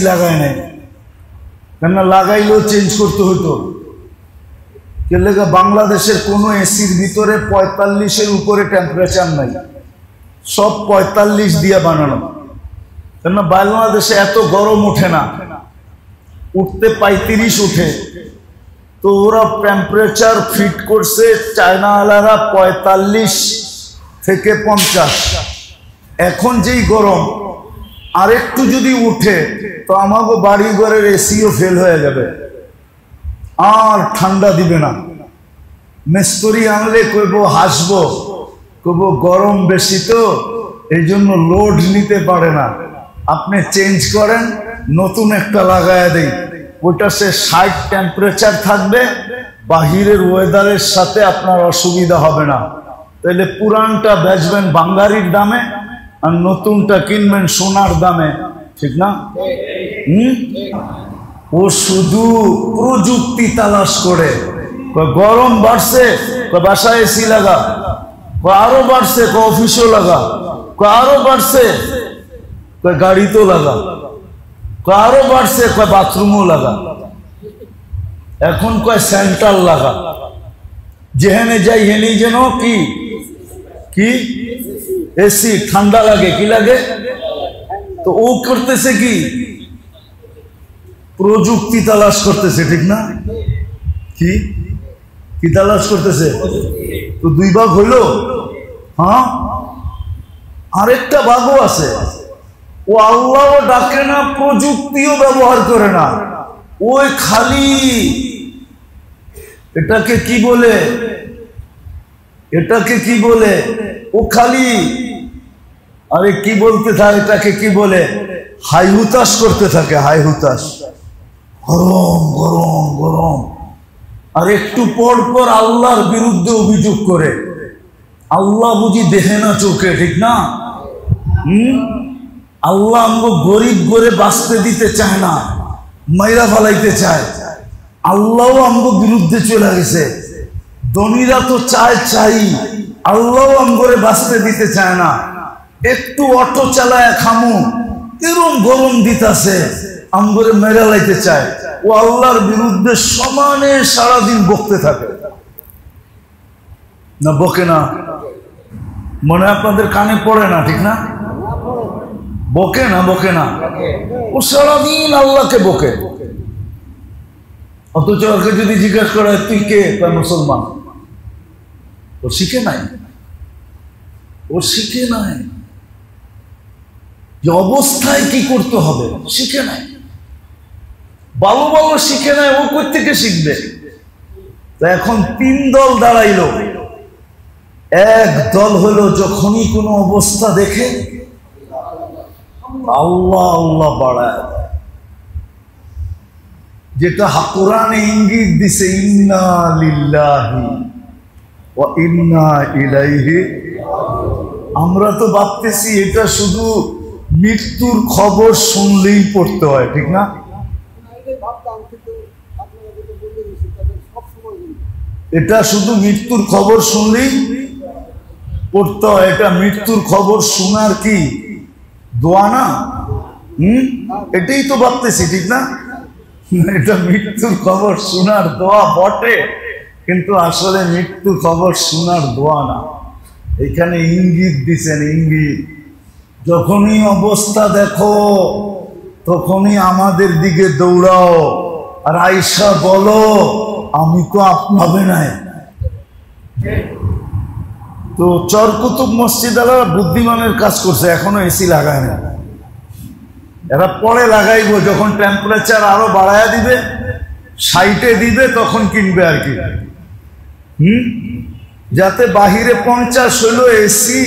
লাগায় নাই, কেননা লাগাইলেও চেঞ্জ করতে হতো। কেলেগা বাংলাদেশের কোনো এসির ভিতরে 45-এর উপরে টেম্পারেচার নাই, সব 45 দিয়ে বানানো। কেননা বাংলাদেশে এত গরম ওঠে না, উঠতে 35 উঠে। তো ওরা টেম্পারেচার ফিট করছে চায়নাওয়ালারা 45 থেকে 50। এখন যেই গরম আরেকটু যদি উঠে তো আমাকে বাড়ি ঘরের এসিও ফেল হয়ে যাবে, আর ঠান্ডা দিবে না। মিস্ত্রি আনলে কইব, হাসবো, কইব গরম বেশি তো এই জন্য লোড নিতে পারে না, আপনি চেঞ্জ করেন, নতুন একটা লাগায় দেই, ওটা সে 60 টেম্পারেচার থাকবে, বাহিরের ওয়েদারের সাথে আপনার অসুবিধা হবে না। তাহলে পুরানটা বেচবেন বাঙ্গারির দামে আর নতুনটা কিনবেন সোনার দামে, ঠিক না? ও শুধু প্রযুক্তি তালাশ করে, গরম বাড়ছে বাসায় এসি লাগা, আরো বাড়ছে অফিসও লাগা, আরো বাড়ছে গাড়িতেও লাগা, আরো বাড়ছে বাথরুমও লাগা, এখন কয় সেন্ট্রাল লাগা। যেখানে যাই হেনেই যেন কি কি এসি, ঠান্ডা লাগে, কি লাগে? তো ও করতেছে কি, প্রযুক্তি তালাশ করতেছে, ঠিক না? কি কি তালাশ করতেছে? তো 2 ভাগ হইল। হ্যাঁ, আরেকটা ভাগও আছে, ও আল্লাহও ডাকে না, প্রযুক্তিও ব্যবহার করে না, ওই খালি এটাকে কি বলে, এটাকে কি বলে, ও খালি আরে কি বলতে থাকে, এটাকে কি বলে, হাই হুতাশ করতে থাকে, হাই হুতাশ, গরম গরম গরম। আর একটু পর পর আল্লাহর বিরুদ্ধে অভিযোগ করে, আল্লাহ বুঝি দেখে না চোখে, ঠিক না? আল্লাহ আমগো গরিব করে বাঁচতে দিতে চায় না, মাইরা ফালাইতে চায়। আল্লাহও আমগো বিরুদ্ধে চলে গেছে, ধনীরা তো চায় চাই, আল্লাহও আমগরে বাঁচতে দিতে চায় না। একটু অটো চালায় খামু, এরম গরম দিতাছে, আমগরে মেরা লাইতে চায়। ও আল্লাহর বিরুদ্ধে সমানে সারাদিন বকতে থাকে, না বকে না? মনে আপনাদের কানে পড়ে না, ঠিক না? বকে না, বকে না? ও সারাদিন আল্লাহকে বকে। অথচ ওকে যদি জিজ্ঞাসা করে তুই কে, তার মুসলমান, ও শিখে নাই, ও শিখে নাই যে অবস্থায় কি করতে হবে, শিখে নাই, ভালো ভালো শিখে নাই, ও কই থেকে শিখবে? তো এখন 3 দল দাঁড়াইলো। এক দল হলো যখনই কোনো অবস্থা দেখে আল্লাহ আল্লাহ বাড়ায়, যেটা কোরআনে ইঙ্গিত দিছে, ইন্না লিল্লাহি ওয়া ইন্না ইলাইহি। আমরা তো ভাবতেছি এটা শুধু মৃত্যুর খবর শুনলেই পড়তে হয়, ঠিক না? এটা শুধু মৃত্যুর খবর শুনলেই পড়তে হয়, এটা মৃত্যুর খবর শোনার কি দোয়া না? এটাই তো ভাবতেছি, ঠিক না? এটা মৃত্যুর খবর শোনার দোয়া বটে, কিন্তু আসলে মৃত্যুর খবর শোনার দোয়া না। এখানে ইঙ্গিত দিছেন, ইঙ্গিত। যখনই অবস্থা দেখো তখনই আমাদের দিকে দৌড়াও, আর আয়েশা বলো আমি তো আপনাকে নাই। তো চরকুতুব মসজিদ আলারা বুদ্ধিমানের কাজ করছে, এখনো এসি লাগায় না। এরা পরে লাগাইবো, যখন টেম্পারেচার আরো বাড়ায়া দিবে, 60-এ দিবে, তখন কিনবে আর কি। যাতে বাহিরে 50 হইলো এসি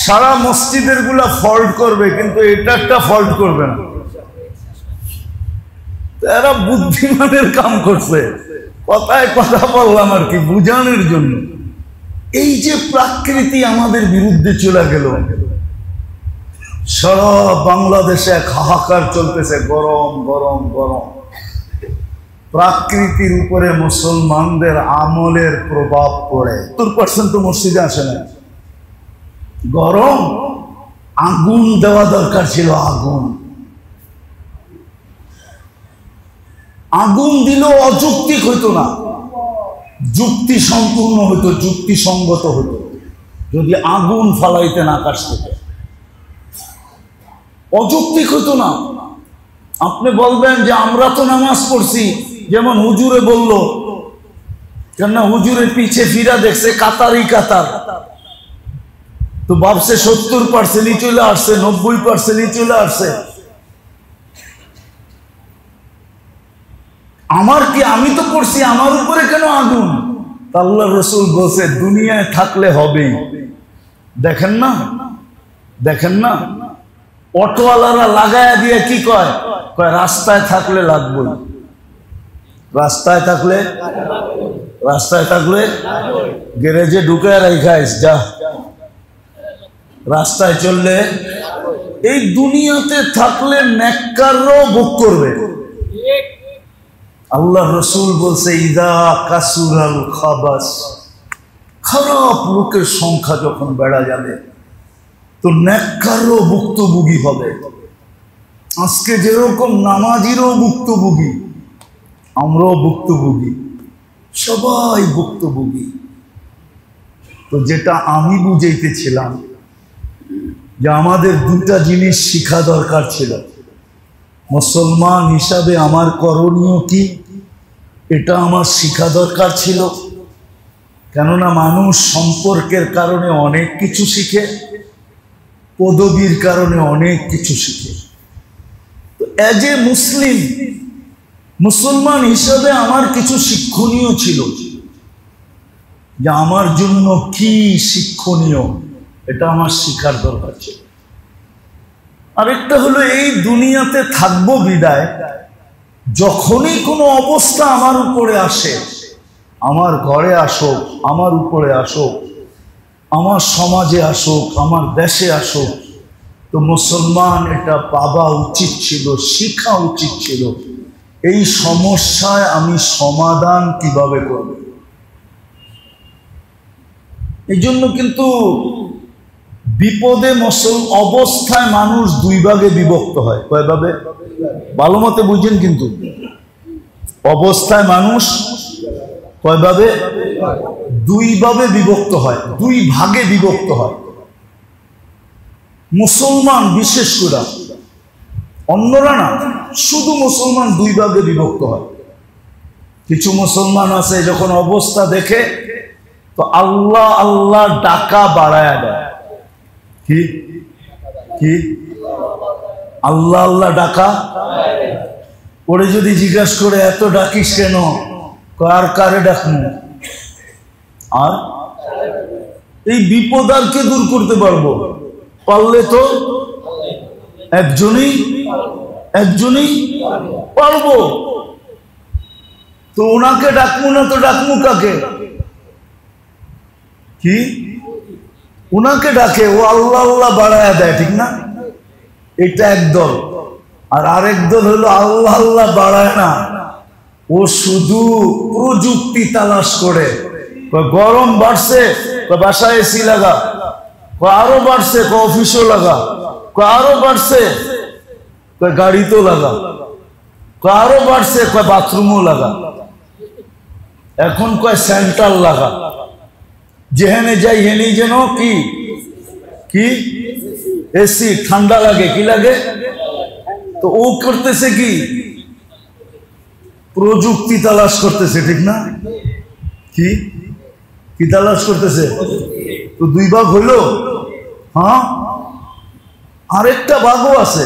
সারা মসজিদের গুলা ফল্ট করবে, কিন্তু এটা একটা ফল্ট করবে না। এরা বুদ্ধিমানের কাম করছে, কথায় কথা বললাম আর কি, বুঝানোর জন্য। এই যে প্রকৃতি আমাদের বিরুদ্ধে চলে গেল, সারা বাংলাদেশে এক হাহাকার চলতেছে, গরম গরম গরম। প্রকৃতির উপরে মুসলমানদের আমলের প্রভাব পড়ে। 70% তো মসজিদে আসে না। গরম, আগুন দেওয়া দরকার ছিল, আগুন। আগুন দিলেও অযৌক্তিক হইতো না, যুক্তি সম্পূর্ণ হইতো, যুক্তিসঙ্গত হইতো। যদি আগুন ফালাইতেন আকাশ থেকে, অযৌক্তিক হইতো না। আপনি বলবেন যে আমরা তো নামাজ পড়ছি, যেমন হুজুরে বলল, কেননা হুজুরের পিছে ফিরা দেখছে কাতারই কাতার, তো ভাবছে 70% চলে আসছে, 90% চলে আসছে। আমার কি, আমি তো পড়ছি, আমার উপরে কেন আগুন? আল্লাহ রসুল বলছে দুনিয়ায় থাকলে হবেই। দেখেন না, দেখেন না, অটোওয়ালারা লাগায়া দিয়ে কি কয়, কয় রাস্তায় থাকলে লাগবে, রাস্তায় থাকলে, রাস্তায় থাকলে গ্যারেজে ঢুকায় রাখাইস যা, রাস্তায় চললে। এই দুনিয়াতে থাকলে নেককাররাও ভোগ করবে। আল্লাহ রসুল বলছে ইদা কাসুরাল খাবাস, খারাপ লোকের সংখ্যা যখন বেড়া যাবে তো নেককারও ভুক্তভোগী হবে। আজকে যেরকম নামাজিরও ভুক্তভোগী, আমরাও ভুক্তভোগী, সবাই ভুক্তভোগী। তো যেটা আমি বুঝাইতেছিলাম যে আমাদের দুটা জিনিস শিখা দরকার ছিল। মুসলমান হিসাবে আমার করণীয় কি, এটা আমার শিখা দরকার ছিল। কেননা মানুষ সম্পর্কের কারণে অনেক কিছু শিখে, পদবীর কারণে অনেক কিছু শিখে। তো এজ এ মুসলিম, মুসলমান হিসাবে আমার কিছু শিক্ষণীয় ছিল, যে আমার জন্য কি শিক্ষণীয় এটা আমার শিখার দরকার ছিল। আরেকটা হলো এই দুনিয়াতে থাকবো বিদায়, যখনই কোনো অবস্থা আমার উপরে আসে, আমার ঘরে আসুক, আমার উপরে আসুক, আমার সমাজে আসুক, আমার দেশে আসুক, তো মুসলমান এটা পাওয়া উচিত ছিল, শিখা উচিত ছিল এই সমস্যায় আমি সমাধান কিভাবে করব। এই জন্য কিন্তু বিপদে অবস্থায় মানুষ দুই ভাগে বিভক্ত হয়। কয় ভাবে? ভালো মতে বুঝেন কিন্তু, অবস্থায় মানুষ কয় ভাবে? দুই ভাবে বিভক্ত হয়, দুই ভাগে বিভক্ত হয়। মুসলমান বিশেষ করে, অন্যরা না, শুধু মুসলমান দুই ভাগে বিভক্ত হয়। কিছু মুসলমান আছে যখন অবস্থা দেখে তো আল্লাহ আল্লাহ ডাকা বাড়ায়া দেয়। কি কি আল্লাহ আল্লাহ ডাকা? ওরে যদি জিজ্ঞাসা করে এত ডাকিস কেন, কার কারে ডাকবো? আর এই বিপদ আর কে দূর করতে পারবো? পারলে তো একজনই পারবো। তো ওনাকে ডাকবো না তো ডাকবো কাকে? কি ওনাকে ডাকে, ও আল্লাহ আল্লাহ বাড়ায়া দেয়, ঠিক না? এটা একদল। আর আরেক দল হলো আল্লাহ আল্লাহ বাড়ায় না, ও শুধু প্রযুক্তি তালাশ করে। গরম বাড়ছে, বাসায় এসি লাগা, আরো বাড়ছে, অফিসও লাগা, আরো বাড়ছে, গাড়ি তো লাগা, আরো বাড়ছে, বাথরুমও লাগা, এখন কয় সেন্ট্রাল লাগা। যেখানে যাই হেনেই যেন কি কি এসি, ঠান্ডা লাগে, কি লাগে? তো ও করতেছে কি? প্রযুক্তি তালাশ করতেছে, ঠিক না? কি কি তালাশ করতেছে? তো দুই ভাগ হইল। হ্যাঁ, আরেকটা ভাগও আছে,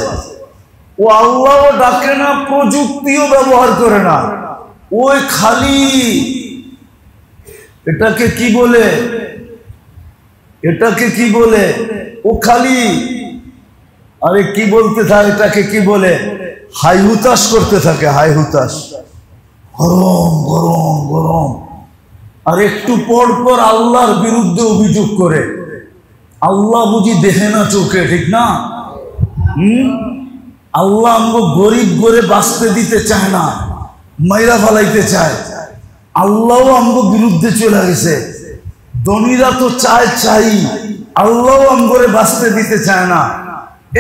ও আল্লাহও ডাকে না, প্রযুক্তিও ব্যবহার করে না, ওই খালি এটাকে কি বলে, এটাকে কি বলে, ও খালি, আরে কি বলতে থাকে, এটাকে কি বলে, হাই হুতাশ করতে থাকে, হাই হুতাশ, গরম গরম গরম। আর একটু পর পর আল্লাহর বিরুদ্ধে অভিযোগ করে, আল্লাহ বুঝি দেখে না চোখে, ঠিক না? আল্লাহ আমগো গরিব করে বাঁচতে দিতে চায় না, মাইরা ফালাইতে চায়। আল্লাহও আমগো বিরুদ্ধে চলে গেছে। ধনীরা তো চাই, আল্লাহও আমগরে বাঁচতে দিতে চায় না।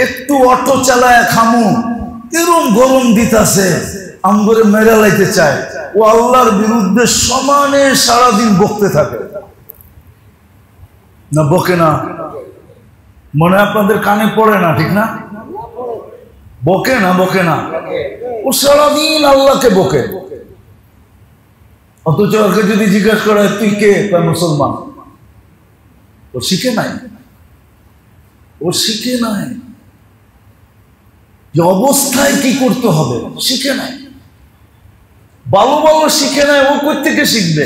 একটু অটো চালায় খামু, এরম গরম দিতাছে, আমগরে মেরে লাইতে চায়, ও আল্লাহর বিরুদ্ধে সমানে সারাদিন বকতে থাকে। না বকে না? মনে আপনাদের কানে পড়ে না? ঠিক না? বকে না? বকে না? ও সারাদিন আল্লাহকে বকে। অথচ ওকে যদি জিজ্ঞাসা করা তুই কে, তার মুসলমান, ও শিখে নাই। ও শিখে নাই যে অবস্থায় কি করতে হবে, শিখে নাই। ভালো ভালো শিখে নাই, ও কই থেকে শিখবে?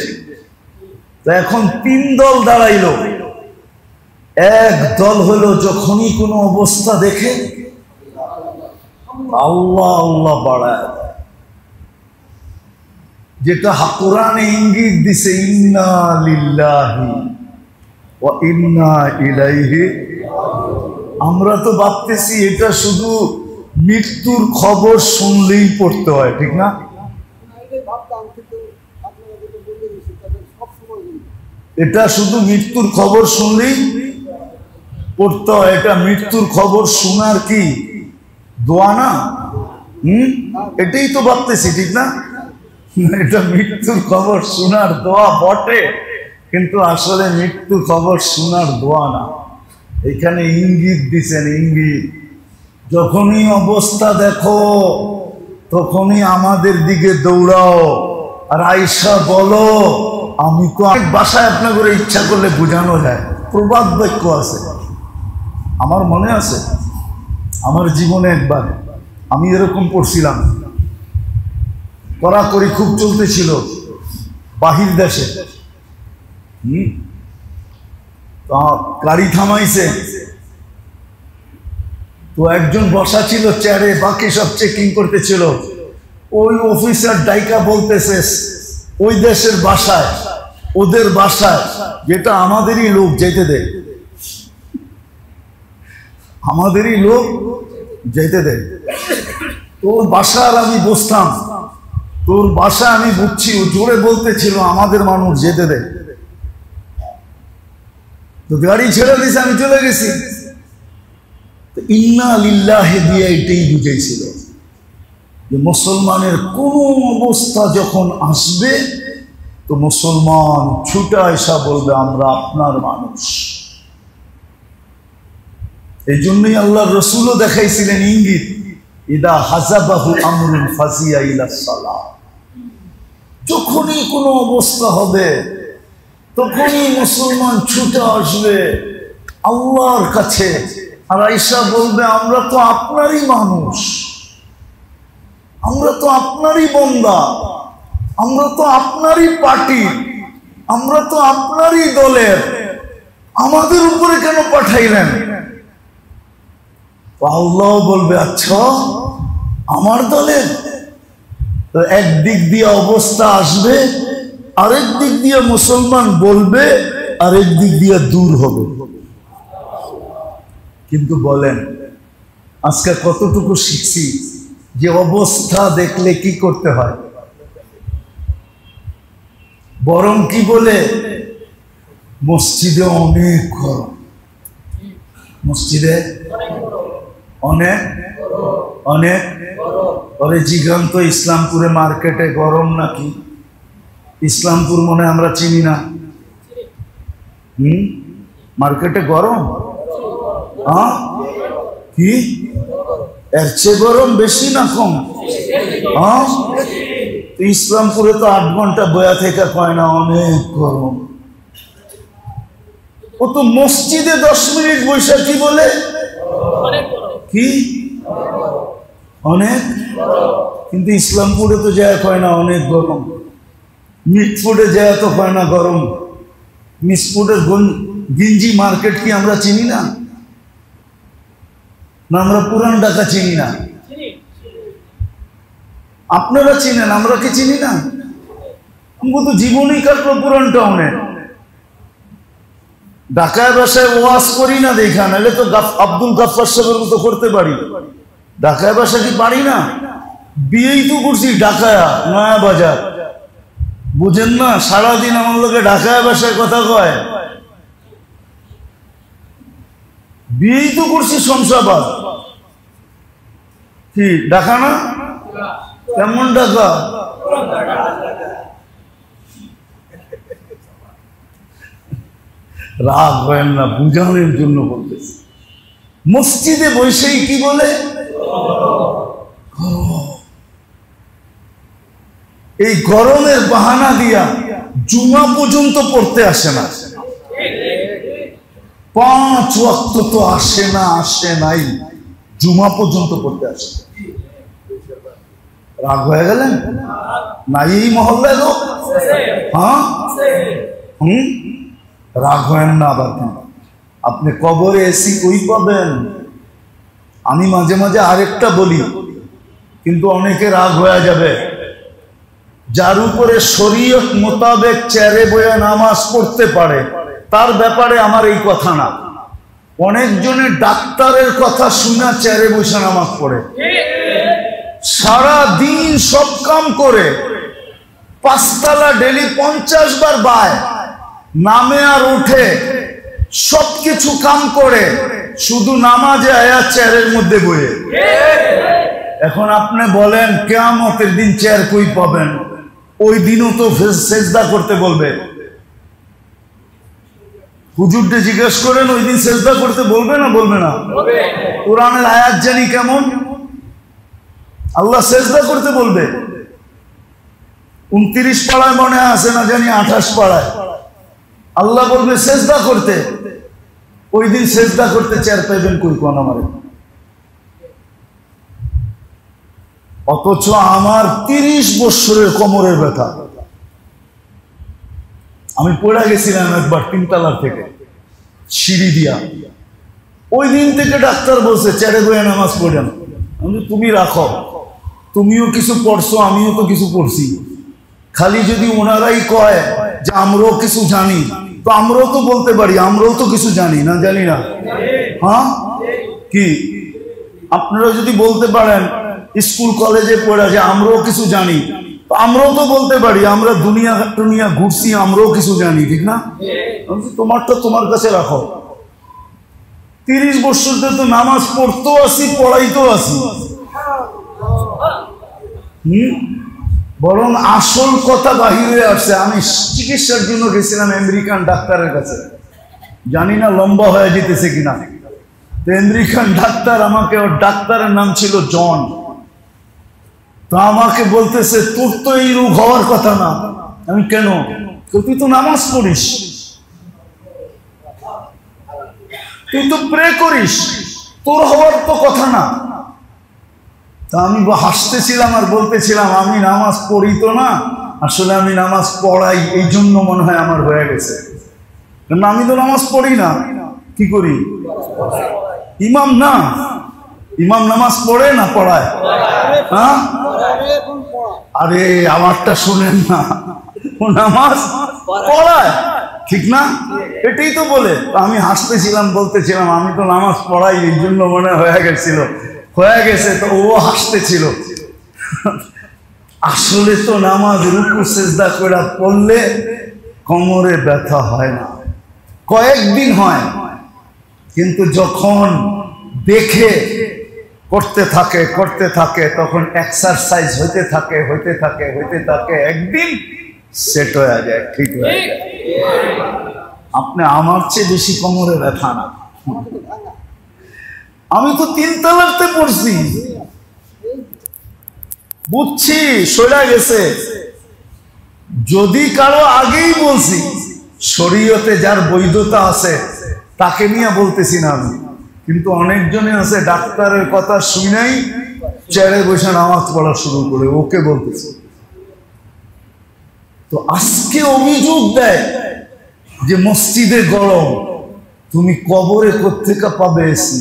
তা এখন তিন দল দাঁড়াইলো। এক দল হলো যখনই কোনো অবস্থা দেখে আল্লাহ আল্লাহ বাড়ায়, যেটা কোরআনে ইঙ্গিত দিছে ইন্না লিল্লাহি ওয়া ইন্না ইলাইহি। আমরা তো ভাবতেছি এটা শুধু মৃত্যুর খবর শুনলেই পড়তে হয়, ঠিক না? এটা শুধু মৃত্যুর খবর শুনলেই পড়তে হয়। এটা মৃত্যুর খবর শোনার কি দোয়া না? এটাই তো ভাবতেছি, ঠিক না? এটা মৃত্যুর খবর শোনার দোয়া বটে, কিন্তু আসলে মৃত্যুর খবর শোনার দোয়া না। এখানে ইঙ্গিত দিছেন, ইঙ্গিত। যখনই অবস্থা দেখো তখনই আমাদের দিকে দৌড়াও, আর আয়েশা বলো আমি তো বাসায় আপনার করে ইচ্ছা করলে বোঝানো যায়। প্রবাদ বাক্য আছে, আমার মনে আছে আমার জীবনে একবার আমি এরকম পড়ছিলাম, কড়াকড়ি খুব চলতেছিল বাহির দেশে। গাড়ি থামাইছে তো একজন বসা ছিল চেয়ারে, বাকি সব চেকিং করতেছিল। ওই অফিসার ডাইকা বলতেছে ওই দেশের বাসায়, ওদের বাসায়, যেটা আমাদেরই লোক যেতে দেয়, আমাদেরই লোক যেতে দেয়। তোর বাসার আমি বসতাম, তোর বাসা আমি বুঝছি, ও জোরে বলতেছিল আমাদের মানুষ যেতে দেয়। তো গাড়ি ছেড়ে দিয়েছে, আমি চলে গেছি। ইন্না লিল্লাহি দিয়ে এটাই বুঝাইছিল যে মুসলমানের কোন অবস্থা যখন আসবে তো মুসলমান ছুটে আসা বলবে আমরা আপনার মানুষ। এই জন্যই আল্লাহর রাসূলও দেখাইছিলেন ইঙ্গিত, ইদা হাজাবাহু আমরুন ফাজিয়া ইলা সালাহ। যখনই কোনো অবস্থা হবে তখনই মুসলমান ছুটে আসবে আল্লাহর কাছে, আর আয়েশা বলবে আমরা তো আপনারই মানুষ, আমরা তো আপনারই বান্দা, আমরা তো আপনারই পার্টি, আমরা তো আপনারই দলের, আমাদের উপরে কেন পাঠাইলেন? আল্লাহ বলবে আচ্ছা আমার দলের। তো একদিক দিয়ে অবস্থা আসবে, আরেক দিক দিয়ে মুসলমান বলবে, আরেক দিক দিয়ে দূর হবে। কিন্তু বলেন আজকে কতটুকু শিখছি যে অবস্থা দেখলে কি করতে হয়? বরং কি বলে মসজিদে অনেক গরম, মসজিদে অনেক অনেক। পরে জিগান্ত ইসলামপুরে মার্কেটে গরম নাকি? ইসলামপুর মনে আমরা চিনি না। মার্কেটে গরম? হ্যাঁ কি এর চেয়ে গরম বেশি না কম? হ্যাঁ ইসলামপুরে তো 8 ঘন্টা বয়া থেকে কয় না অনেক গরম। ও তো মসজিদে 10 মিনিট বৈশা কি বলে কি অনেক, কিন্তু ইসলামপুরে তো যায় কয় না অনেক গরম। মিটফুটে যায় তো কয় না গরম। মিটফুটের গিঞ্জি মার্কেট কি আমরা চিনি না? না আমরা পুরান ঢাকা চিনি না? আপনারা চিনেন, আমরা কি চিনি না? আমরা তো জীবনই কাটলো পুরান টাউনে। ঢাকায় বাসায় ওয়াজ করি না দেখা, নাহলে তো আব্দুল গাফফার সাহেবের মতো করতে পারি। ঢাকায় বাসা কি পারি না? বিয়েই তো করছি ঢাকায়, নয়া বাজার, বুঝেন না? সারাদিন আমার লোকে ঢাকায় বাসায় কথা কয়। বিয়েই তো করছি শমশাবাদ, কি ঢাকা না? কেমন টাকা? রাগ হয় না, বুঝানোর জন্য বলতেছে। মসজিদে বসেই কি বলে? এই গরমের বাহানা দিয়া জুমা পর্যন্ত পড়তে আসে না, 5 ওয়াক্ত তো আসে না, আসে নাই, জুমা পর্যন্ত পড়তে আসে। রাগ হয়ে গেলেন না? এই মহল্লায় লোক, হ্যাঁ রাগ হয় না। আবার আপনি কবরে এসি কই পাবেন? আমি মাঝে মাঝে আরেকটা বলি, কিন্তু অনেকে রাগ হয়ে যাবে। যার উপরে শরীয়ত মোতাবেক চেয়ারে বয়ে নামাজ পড়তে পারে তার ব্যাপারে আমার এই কথা না। অনেকজনের ডাক্তারের কথা শুনে চেয়ারে বসে নামাজ পড়ে, সারা দিন সব কাম করে, 5 তলা ডেলি 50 বার বায়, নামে আর উঠে, সবকিছু কাম করে, শুধু নামাজে আয়া চেয়ারের মধ্যে বয়ে। এখন আপনি বলেন কিয়ামতের দিন চেয়ার কই পাবেন? ওই দিনও তো সেজদা করতে বলবে। হুজুরকে জিজ্ঞেস করেন ওই দিন সেজদা করতে বলবে না বলবে না? কোরআনের আয়াত জানি কেমন, আল্লাহ সেজদা করতে বলবে। 29 পাড়ায় মনে আছে না জানি 28 পাড়ায় আল্লাহ বলবে সেজদা করতে। ওই দিন সেজদা করতে চেয়ার পাইবেন কই কোন আমারে? অথচ আমার 30 বছরের কোমরের ব্যথা, আমি পড়ে গেছিলাম একবার 3 তলার থেকে সিঁড়ি দিয়া। ওই দিন থেকে ডাক্তার বলছে চেয়ারে বয়ে নামাজ পড়েন। তুমি রাখো, তুমিও কিছু পড়ছো, আমিও তো কিছু পড়ছি। খালি যদি ওনারাই কয় যে আমরাও কিছু জানি, তো আমরাও তো বলতে পারি আমরাও তো কিছু জানি না, জানি না? হ্যাঁ কি আপনারা যদি বলতে পারেন স্কুল কলেজে পড়া যে আমরাও কিছু জানি, তো আমরাও তো বলতে পারি আমরা দুনিয়া ঘুরছি, আমরাও কিছু জানি, ঠিক না? তোমারটা তোমার কাছে রাখো। 30 বছর ধরে তো নামাজ পড়তেও আসি, পড়াইতেও আসি। বরং আসল কথা বাহির হয়ে আসছে। আমি চিকিৎসার জন্য গেছিলাম আমেরিকান ডাক্তারের কাছে, জানি না লম্বা হয়ে যেতেছে কিনা। আমেরিকান ডাক্তার আমাকে, ওর ডাক্তারের নাম ছিল জন, তা আমাকে বলতেছে তোর তো এই রোগ হওয়ার কথা না। আমি কেন? তুই তো নামাজ পড়িস, তুই তো প্রে করিস, তোর হওয়ার তো কথা না। তা আমি হাসতেছিলাম আর বলতেছিলাম আমি নামাজ পড়ি তো না, আসলে আমি নামাজ পড়াই, এই জন্য মনে হয় আমার হয়ে গেছে। কারণ আমি তো নামাজ পড়ি না, কি করি? ইমাম না, ইমাম নামাজ পড়ে না পড়ায়? হ্যাঁ, আরে আমারটা শুনেন না, ও নামাজ পড়ায়, ঠিক না? এটাই তো বলে। আমি হাসতেছিলাম, বলতেছিলাম আমি তো নামাজ পড়াই, এই জন্য মনে হয়ে গেছিল, হয়ে গেছে। তো ও হাসতেছিল। আসলে তো নামাজ রুকু সেজদা করে পড়লে কোমরে ব্যথা হয় না, কয়েকদিন হয়, কিন্তু যখন দেখে করতে থাকে তখন এক্সারসাইজ হইতে থাকে, একদিন সেট হয়ে যায়, ঠিক হয়ে যায়। আপনি আমার চেয়ে বেশি কোমরে ব্যথা না। আমি তো 3 তলাতে পড়ছি, বুঝছি, সরে গেছে। যদি কারো আগেই বলছি, শরীয়তে যার বৈধতা আছে তাকে নিয়ে বলতেছি না আমি, কিন্তু অনেকজনে আছে ডাক্তারের কথা শুনেই চেয়ারে বসে নামাজ পড়া শুরু করে, ওকে বলতেছে। তো আজকে অভিযোগ দেয় যে মসজিদে গরম, তুমি কবরে কোত্থেকে পাবে এসি?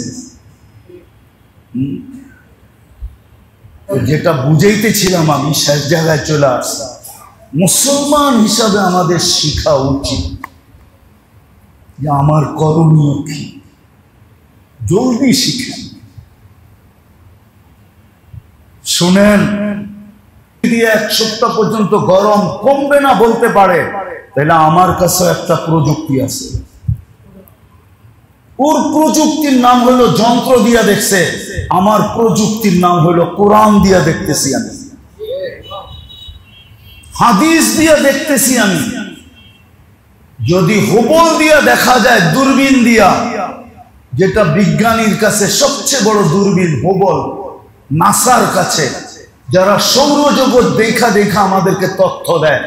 যেটা বুঝাইতেছিলাম আমি শেষ জায়গায় চলে আসছি। মুসলমান হিসাবে আমাদের শিখা উচিত যে আমার করণীয় কি, জলদি শিখেন। শুনেন, যদি 1 সপ্তাহ পর্যন্ত গরম কমবে না বলতে পারে, তাহলে আমার কাছে একটা প্রযুক্তি আছে। ওর প্রযুক্তির নাম হলো যন্ত্র দিয়া দেখছে, আমার প্রযুক্তির নাম হলো কোরআন দিয়া দেখতেছি আমি, হাদিস দিয়া দেখতেছি আমি। যদি হুবল দিয়া দেখা যায়, দূরবীন দিয়া, যেটা বিজ্ঞানীর কাছে সবচেয়ে বড় দূরবীন হুবল, নাসার কাছে, যারা সৌরজগৎ দেখা দেখা আমাদেরকে তথ্য দেয়,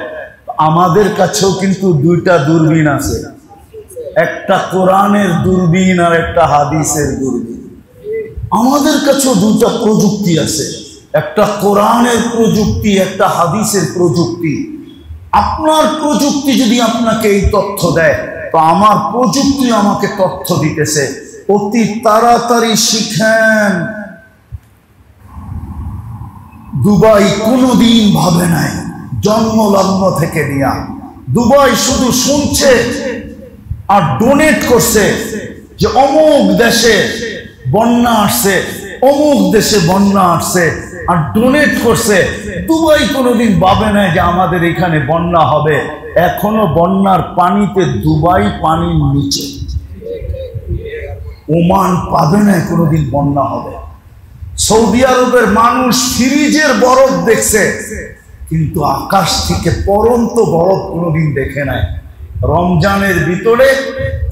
আমাদের কাছেও কিন্তু দুইটা দূরবীন আছে, একটা কোরআনের দূরবীন আর একটা হাদিসের দূরবীন। আমাদের কাছেও দুইটা প্রযুক্তি আছে, একটা কোরআনের প্রযুক্তি, একটা হাদিসের প্রযুক্তি। আপনার প্রযুক্তি যদি আপনাকে এই তথ্য দেয়, তো আমার প্রযুক্তি আমাকে তথ্য দিতেছে। অতি তাড়াতাড়ি শিখেন। দুবাই কোনোদিন ভাবে নাই, জন্মলগ্ন থেকে নিয়া দুবাই শুধু শুনছে আর ডোনেট করছে যে অমুক দেশে বন্যা আসছে, অমুক দেশে বন্যা আসছে, আর ডোনেট করছে। দুবাই কোনোদিন ভাবে নাই যে আমাদের এখানে বন্যা হবে। এখনো বন্যার পানিতে দুবাই পানির নিচে, ওমান পাবে না কোনোদিন বন্যা হবে। সৌদি আরবের মানুষ ফ্রিজের বরফ দেখছে, কিন্তু আকাশ থেকে পড়ন্ত বরফ কোনোদিন দেখে নাই। রমজানের ভিতরে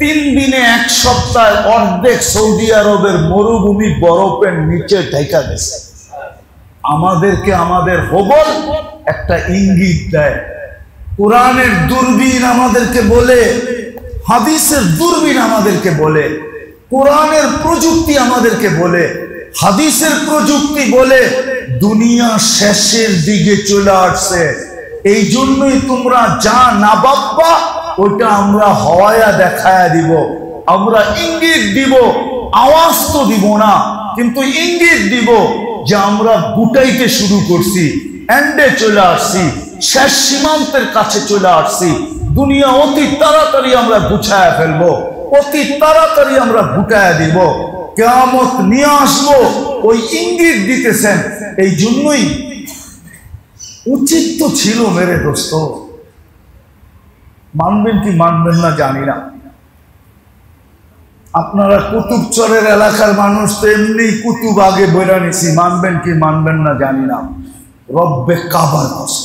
3 দিনে 1 সপ্তাহ অর্ধেক সৌদি আরবের মরুভূমি বরফের নিচে ঢাকা গেছে। আমাদেরকে আমাদের হুবল একটা ইঙ্গিত দেয়। কোরআনের দূরবীন আমাদেরকে বলে, হাদিসের দূরবীন আমাদেরকে বলে, কোরআনের প্রযুক্তি আমাদেরকে বলে, হাদিসের প্রযুক্তি বলে দুনিয়া শেষের দিকে চলে আসছে। এই জন্যই তোমরা যা না ভাববা ওটা আমরা হওয়ায়া দেখায়া দিব, আমরা ইঙ্গিত দিব, আওয়াজ তো দিব না, কিন্তু ইঙ্গিত দিব যে আমরা গুটাইতে শুরু করছি, এন্ডে চলে আসছি, শেষ সীমান্তের কাছে চলে আসছি। দুনিয়া অতি তাড়াতাড়ি আমরা গুছায়া ফেলবো, অতি তাড়াতাড়ি আমরা গুটায়া দিব, কিয়ামত নিয়ে আসবো। ওই ইঙ্গিত দিতেছেন। এই জন্যই উচিত তো ছিল মেরে দোস্ত, মানবেন কি মানবেন না জানি না। আপনারা কুতুবচরের এলাকার মানুষ তো এমনি কুতুব আগে বইরা নিছি, মানবেন কি মানবেন না জানি না। রব্বে কাবার কসম,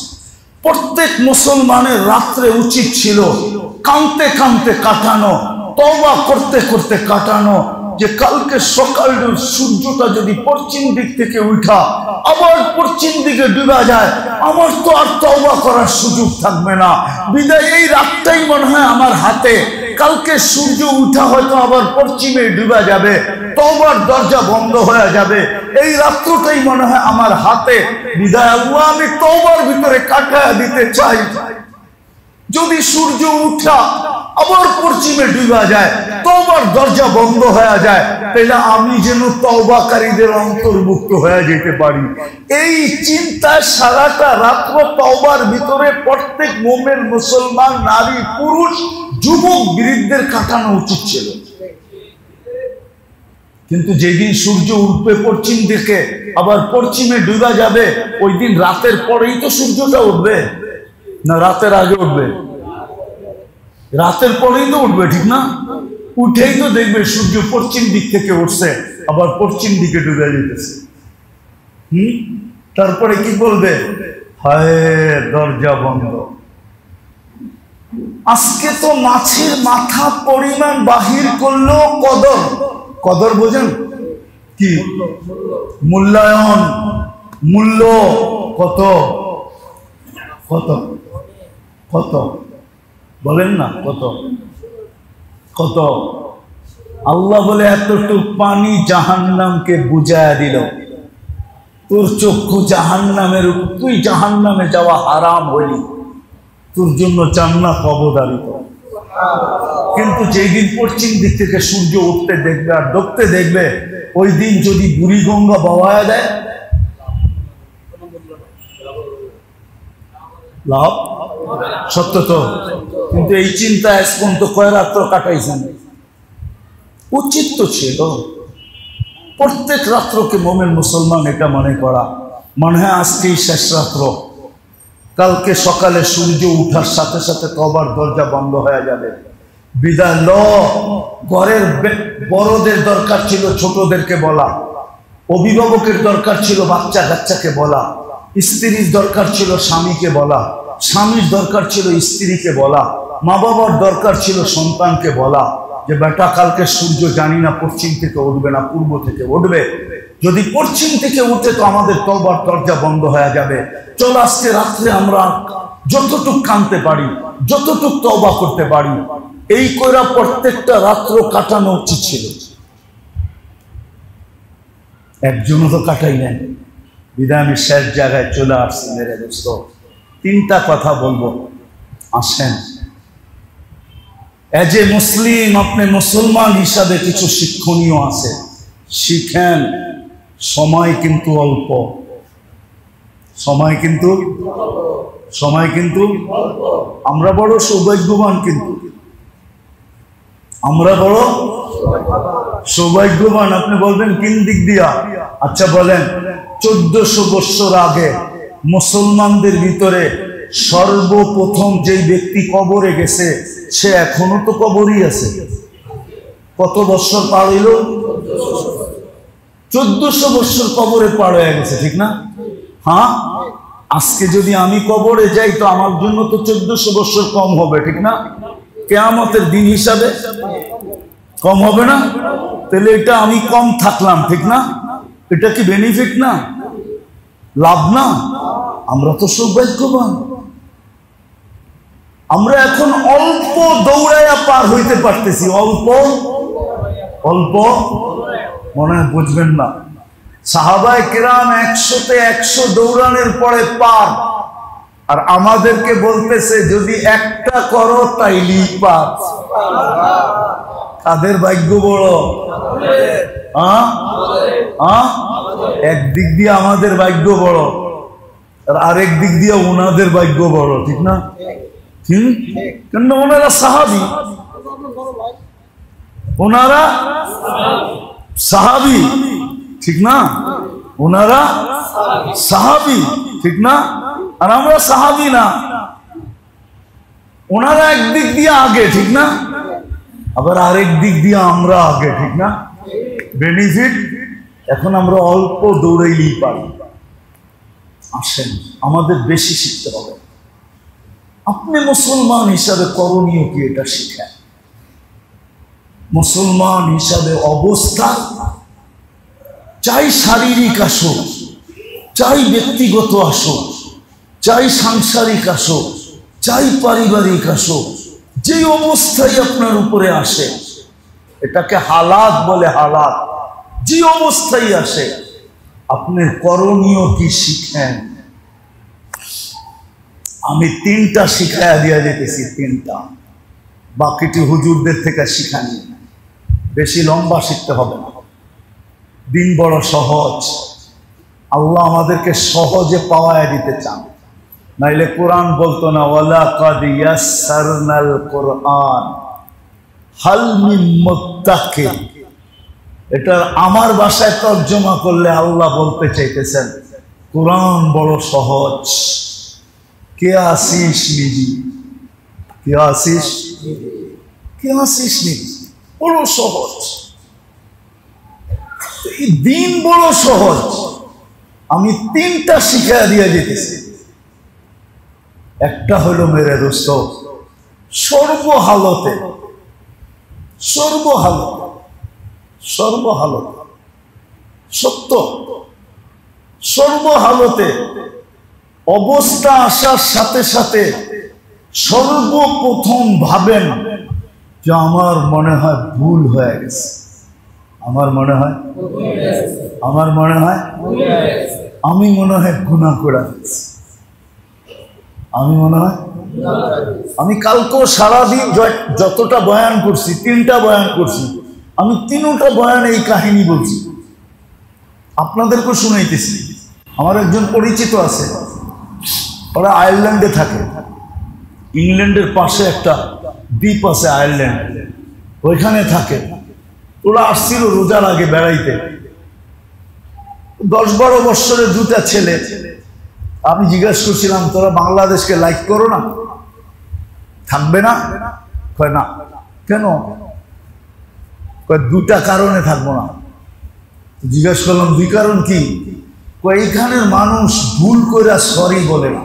প্রত্যেক মুসলমানের রাত্রে উচিত ছিল কাঁদতে কাঁদতে কাটানো, তওবা করতে করতে কাটানো, যে কালকে সকালে সূর্যটা যদি পশ্চিম দিক থেকে উঠা আবার পশ্চিম দিকে ডুবা যায়, আমার তো আর তওবা করার সুযোগ থাকবে না। বিদায় এই রাতটাই মনে হয় আমার হাতে, কালকে সূর্য উঠা হয়তো আবার পশ্চিমে ডুবা যাবে, তওবার দরজা বন্ধ হয়ে যাবে। এই রাত্রটাই মনে হয় আমার হাতে। বিদায় আল্লাহ, আমি তওবার ভিতরে কাটায়া দিতে চাই। যদি সূর্য উঠা আবার পশ্চিমে ডুবা যায়, তওবার দরজা বন্ধ হয়ে যায়, তাহলে আমি যেন তওবাকারীদের অন্তর্ভুক্ত হয়ে যেতে পারি। এই চিন্তায় সারাটা রাত্র তওবার ভিতরে প্রত্যেক মুমিন, মুসলমান, নারী, পুরুষ, যুবক, বৃদ্ধদের কাটানো উচিত ছিল। কিন্তু যেদিন সূর্য উঠবে পশ্চিম দিকে, আবার পশ্চিমে ডুবা যাবে, ওই দিন রাতের পরেই তো সূর্যটা উঠবে, না রাতের আগে উঠবে? রাতের পরেই তো উঠবে, ঠিক না? উঠেই তো দেখবে সূর্য পশ্চিম দিক থেকে উঠছে, আবার পশ্চিম দিকে ডুবে যেতেছে। তারপরে কি বলবে? হায় দরজা বন্ধ। আজকে তো মাছের মাথা পরিমাণ বাহির করলো কদর। কদর বোঝেন কি? মূল্যায়ন, মূল্য কত কত কত বলেন না, কত কত? আল্লাহ বলে এতটুক পানি জাহান্নামকে বুঝায়া দিল। তোর চক্ষু জাহান্নামের উপর, তুই জাহান্নামে যাওয়া হারাম হইলি, তোর জন্য জান্নাত অবধারিত। কিন্তু যেদিন পশ্চিম দিক থেকে সূর্য উঠতে দেখবে আর ডুবতে দেখবে, ওই দিন যদি বুড়িগঙ্গা বওয়ায়া দেয়, লাভ সত্য তো। কিন্তু এই চিন্তা এখন তো কয় রাত্র কাটাইছেন। উচিত তো ছিল প্রত্যেক রাত্রকে মুমিন মুসলমান এটা মনে করা, মনে হয় আজকেই শেষ রাত্র, কালকে সকালে সূর্য উঠার সাথে সাথে তওবার দরজা বন্ধ হয়ে যাবে। বিদায় ল। ঘরের বড়দের দরকার ছিল ছোটদেরকে বলা, অভিভাবকের দরকার ছিল বাচ্চা কাচ্চাকে বলা, স্ত্রীর দরকার ছিল স্বামীকে বলা, স্বামীর দরকার ছিল স্ত্রীকে বলা, মা বাবার দরকার ছিল সন্তানকে বলা যে বেটা কালকে সূর্য জানি না পশ্চিম থেকে উঠবে না পূর্ব থেকে উঠবে, যদি পশ্চিম থেকে উঠে তো আমাদের তওবার দরজা বন্ধ হয়ে যাবে। চল আজকে রাত্রে আমরা যতটুক কাঁদতে পারি, যতটুক তওবা করতে পারি, এই কইরা প্রত্যেকটা রাত্র কাটানো উচিত ছিল। একজনও তো কাটাই নেন। বিদায় আমি শেষ জায়গায় চলে আসছি মেরে দোস্ত। তিনটা কথা বলবো, আসেন। এজ এ মুসলিম, আপনি মুসলমান হিসাবে কিছু শিক্ষণীয় আছে, শিখেন। সময় কিন্তু অল্প, সময় কিন্তু আমরা বড় সৌভাগ্যবান, কিন্তু আমরা বড় সৌভাগ্যবান। আপনি বলবেন কোন দিক দিয়া? আচ্ছা বলেন, 1400 বছর আগে মুসলমানদের ভিতরে সর্বপ্রথম যেই ব্যক্তি কবরে গেছে সে এখনো তো কবরই আছে। কত বছর পার হইল? 1400 বছর কবরে পার হয়ে গেছে, ঠিক না? হ্যাঁ, আজকে যদি আমি কবরে যাই তো আমার জন্য তো 1400 বছর কম হবে, ঠিক না? কিয়ামতের দিন হিসাবে কম হবে না? তাহলে এটা আমি কম থাকলাম, ঠিক না? এটা কি বেনিফিট না, লাভ না? আমরা তো সৌভাগ্যবান। আমরা এখন অল্প দৌড়াইয়া পার হইতে পারতেছি, অল্প অল্প। মনে হয় বুঝবেন না। সাহাবায়ে কেরাম 100-তে 100 দৌড়ানোর পরে পার, আর আমাদেরকে বলতেছে যদি একটা করো তাইলেই পার। কাদের ভাগ্য বড়? একদিক দিয়ে আমাদের ভাগ্য বড়, আর আরেক দিক দিয়ে ওনাদের ভাগ্য বড়, ঠিক না? কেন? ওনারা সাহাবী, ওনারা সাহাবী, ঠিক না? ওনারা সাহাবী, ঠিক না? আর আমরা সাহাবী না। ওনারা একদিক দিয়ে আগে, ঠিক না? আবার আরেক দিক দিয়ে আমরা আগে, ঠিক না? বেনিফিট। এখন আমরা অল্প দৌড়াইলেই পারি। আসেন, আমাদের বেশি শিখতে হবে। আপনি মুসলমান হিসাবে করণীয় কি এটা শিখেন। মুসলমান হিসাবে অবস্থা, চাই শারীরিক আসো, চাই ব্যক্তিগত আসো, চাই সাংসারিক আসো, চাই পারিবারিক আসো, যে অবস্থায় আপনার উপরে আসে এটাকে হালাত বলে। হালাত যে অবস্থায় আসে, আপনি করণীয় কি শিখেন। আমি 3টা শিখাইয়া দিয়া যেতেছি, 3টা। বাকিটি হুজুরদের থেকে শিখানি, বেশি লম্বা শিখতে হবে না। দিন বড় সহজ, আল্লাহ আমাদেরকে সহজে পাওয়ায় দিতে চান, নাইলে কোরআন বলতো না ওয়ালাকাদ ইয়াসসারনাল কোরআন হাল মিন মুত্তাকিন। এটা আমার ভাষায় তর্জমা করলে আল্লাহ বলতে চাইতেছেন কোরআন বড় সহজ। কে আসিস নিজি, কে আসিস, কে আসিস নিজি, বড় সহজ। এই দিন বড় সহজ। আমি 3টা শিখাইয়া দিয়ে যেতেছি। একটা হলো মেরে দোস্ত, সর্বহালতে, সর্বহালতে, সর্বহালতে, সত্য, সর্বহালতে অবস্থা আসার সাথে সাথে সর্বপ্রথম ভাবেন যে আমার মনে হয় ভুল হয়ে গেছে, আমার মনে হয়, আমার মনে হয়, আমি মনে হয় গুনাহ করে ফেলেছি, আমি মনে হয়, আমি কালকেও সারাদিন যতটা বয়ান করছি, 3টা বয়ান করছি, আমি 3টা বয়ান এই কাহিনী বলছি, আপনাদেরকে শুনাইতেছি। আমার একজন পরিচিত আছে, ওরা আয়ারল্যান্ডে থাকে। ইংল্যান্ডের পাশে একটা দ্বীপ আছে আয়ারল্যান্ড, ওইখানে থাকে। ওরা আসছিল রোজার আগে বেড়াইতে। 10-12 বৎসরের 2টা ছেলে। আমি জিজ্ঞাসা করছিলাম তোরা বাংলাদেশকে লাইক করো না, থাকবে না? কয় না। কেন? দুটা কারণে থাকবো না। জিজ্ঞেস করলাম দুই কারণ কি? এইখানের মানুষ ভুল করে সরি বলে না।